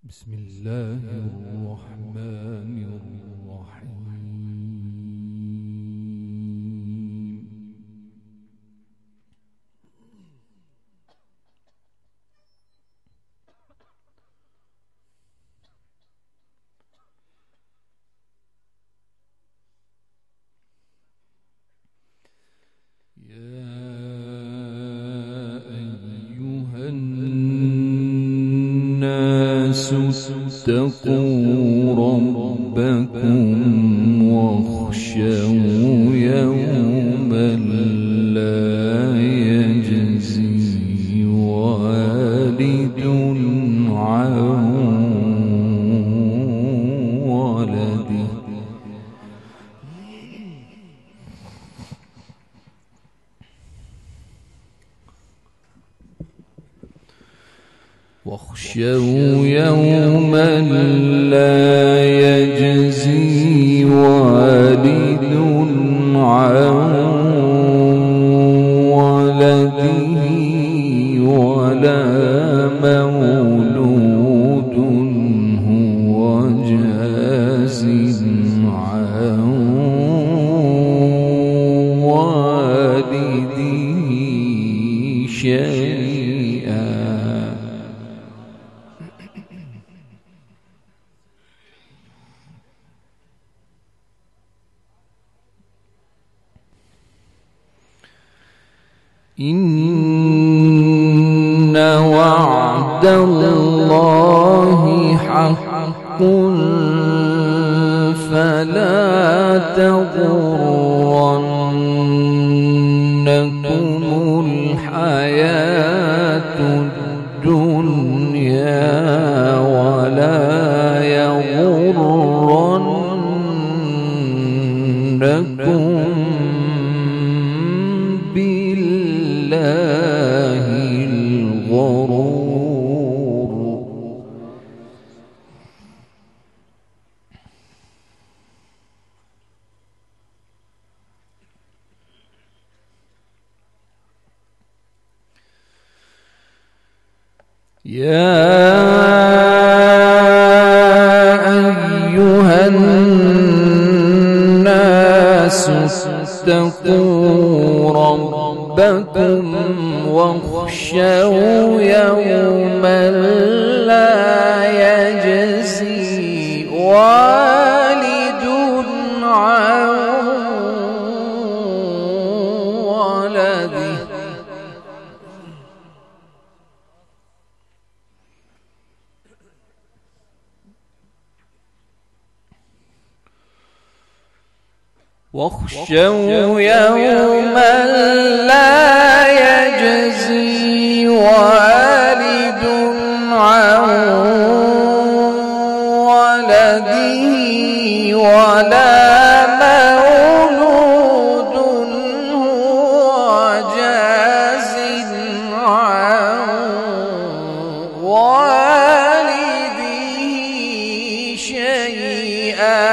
بسم الله الرحمن الرحيم. يا أيها الناس اتقوا ربكم واخشوا يوما لا يجزي والد عن ولده واخشوا يوما لا يجزي والد عن ولده ولا مولود هو جاز عن والده شيئا. إن وعد الله حق فلا تغرنكم الحياة الدنيا ولا يغرنكم بالله الغرور. يا أيها الناس اتقوا ربكم واخشوا يوما لا يجزي والد عن ولده واخشوا يوما لا يجزي والد عن ولده ولا مولود هو جاز عن والده شيئا.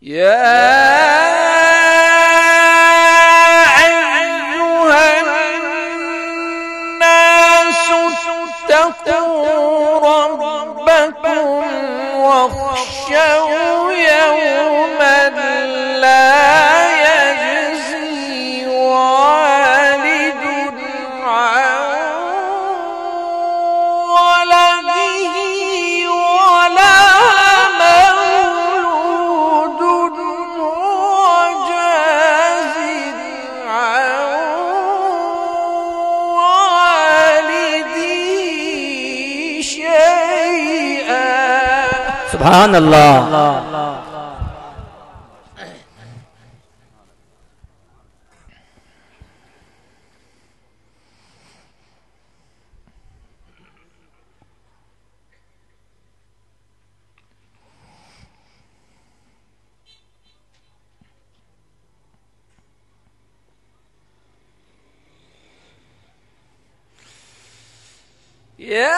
يا أيها الناس اتقوا ربكم واخشوا يوما لا يجزي والد عن ولده ولا مولود هو جاز عن والده شيئا. سبحان الله. يا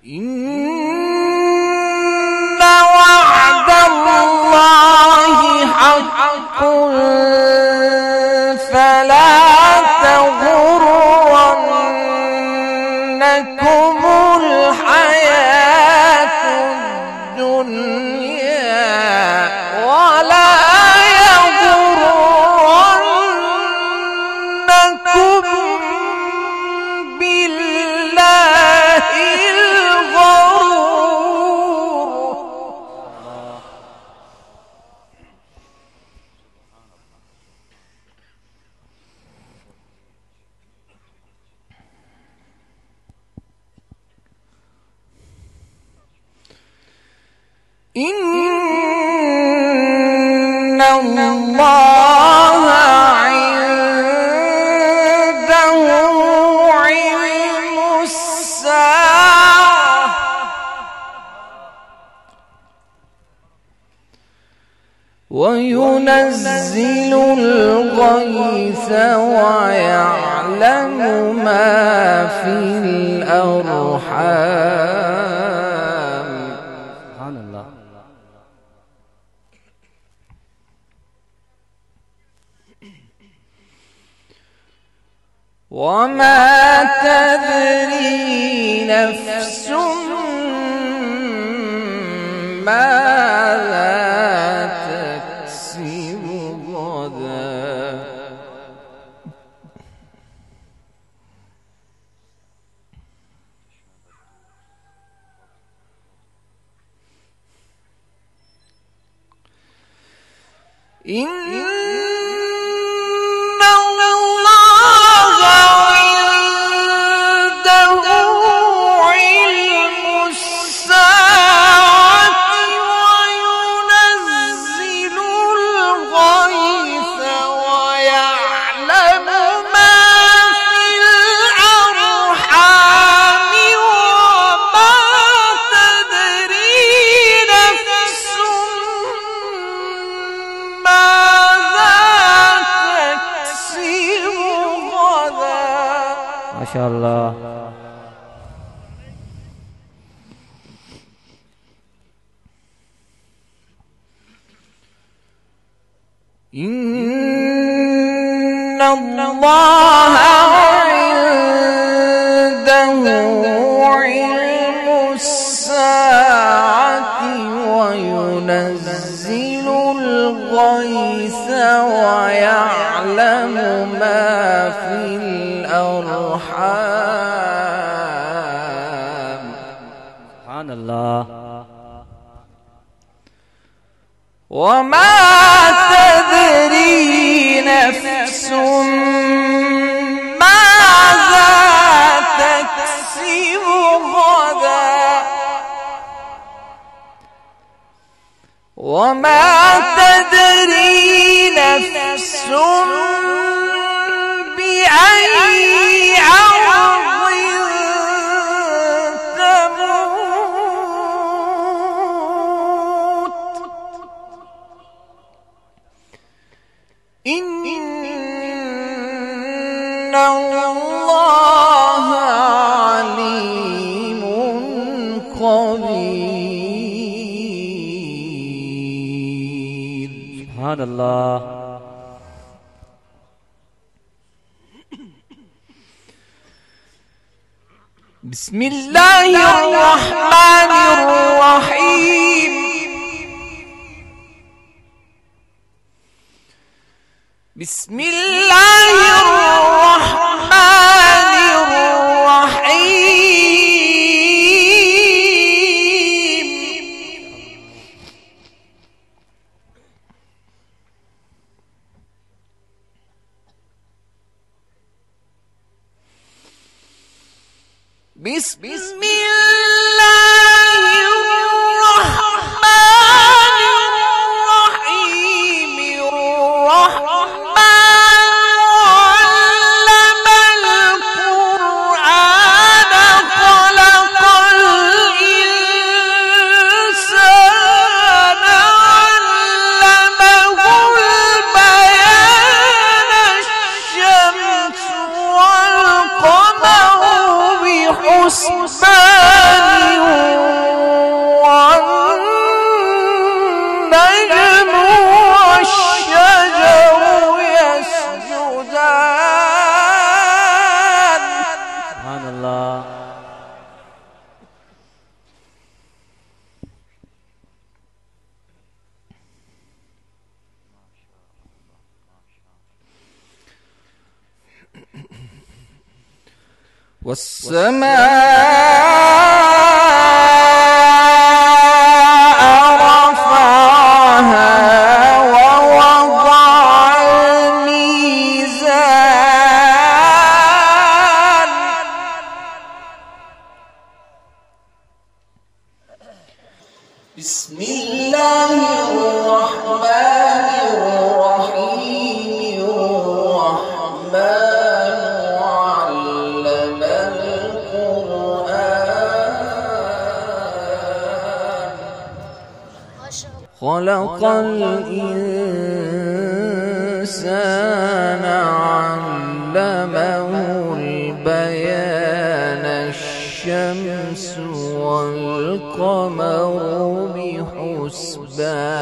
إن وعد الله حق فلا تغرنكم الحياة الدنيا ولا يغرنكم بالله الغرور. إن الله عنده علم الساعة وينزل الغيث ويعلم ما في الأرحام. سبحان الله. وما تدري نفس ماذا تكسب غدا. إن ما شاء الله. إن الله عنده علم الساعة وينزل الغيث ويعلم ما في الأرحام. سبحان الله. وما تدري نفس ماذا تكسب غدا وما تدري نفس بأي أرض تموت. إن الله عليم خبير. سبحان الله. بسم الله الرحمن الرحيم. بسم الله الرحمن الرحيم. بسم الله الرحمن الرحيم. حسبان والسماء رفعها ووضع الميزان بسم الله الرحمن الرحيم الرحمن علم القرآن خلق الإنسان علمه البيان الشمس والقمر بحسبان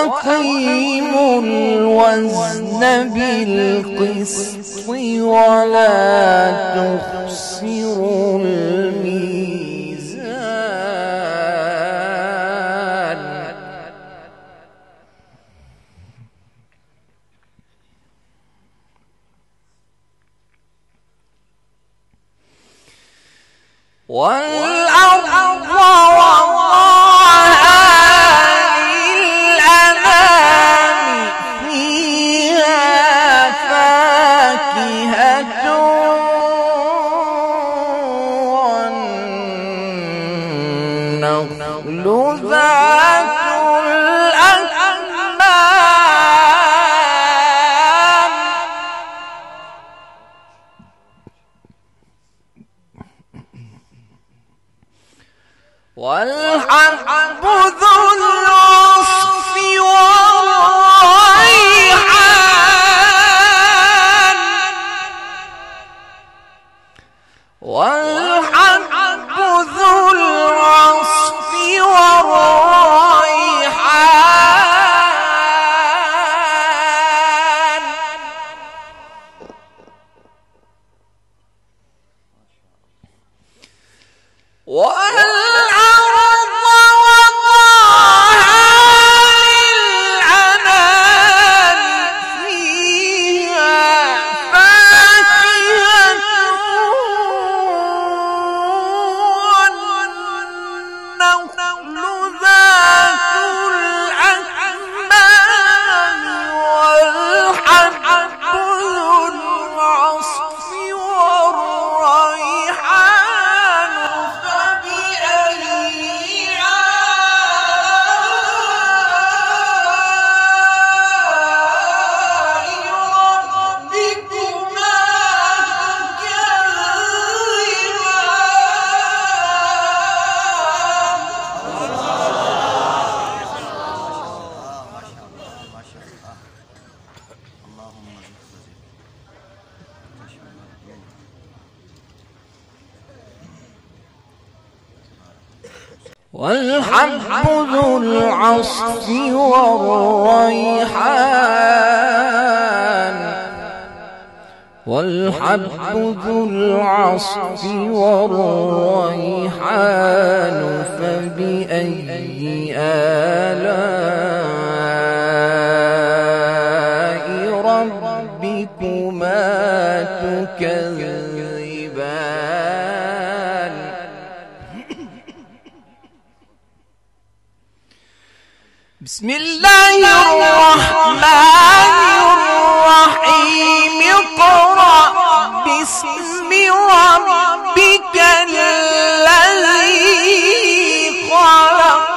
وأقيموا الوزن بالقسط ولا تخسروا الميزان والأرض ذات والحب ذو العصف والريحان والحب ذو العصف والريحان فبأي آلاء ربكما تكذبان بسم الله الرحمن الرحيم اقرأ باسم ربك الذي خلق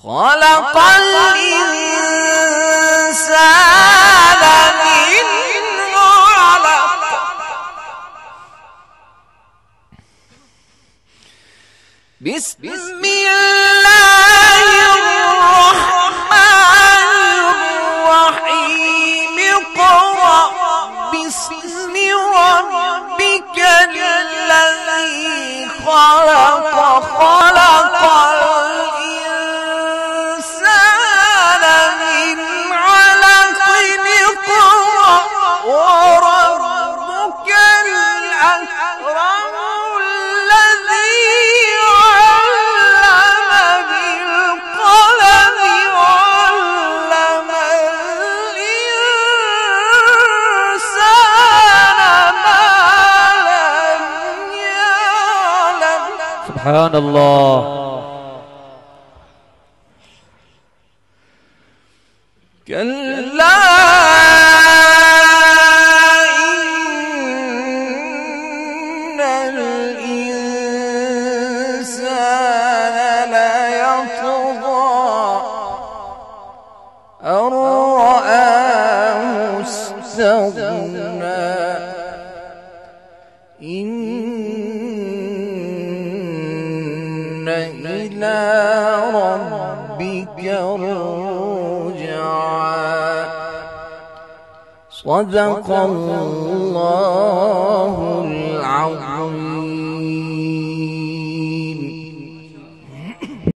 خلق الإنسان من علق بسم الله الرحمن الرحيم اقرأ باسم ربك الذي خلق خلق الإنسان من علق اقرأ وربك الأكرم الذي علم بالقلم علم الإنسان ما لم يعلم سبحان الله. كلا إن الإنسان ليطغى أن رآه استغنى إن إلى ربك الرجعى صدق الله العظيم.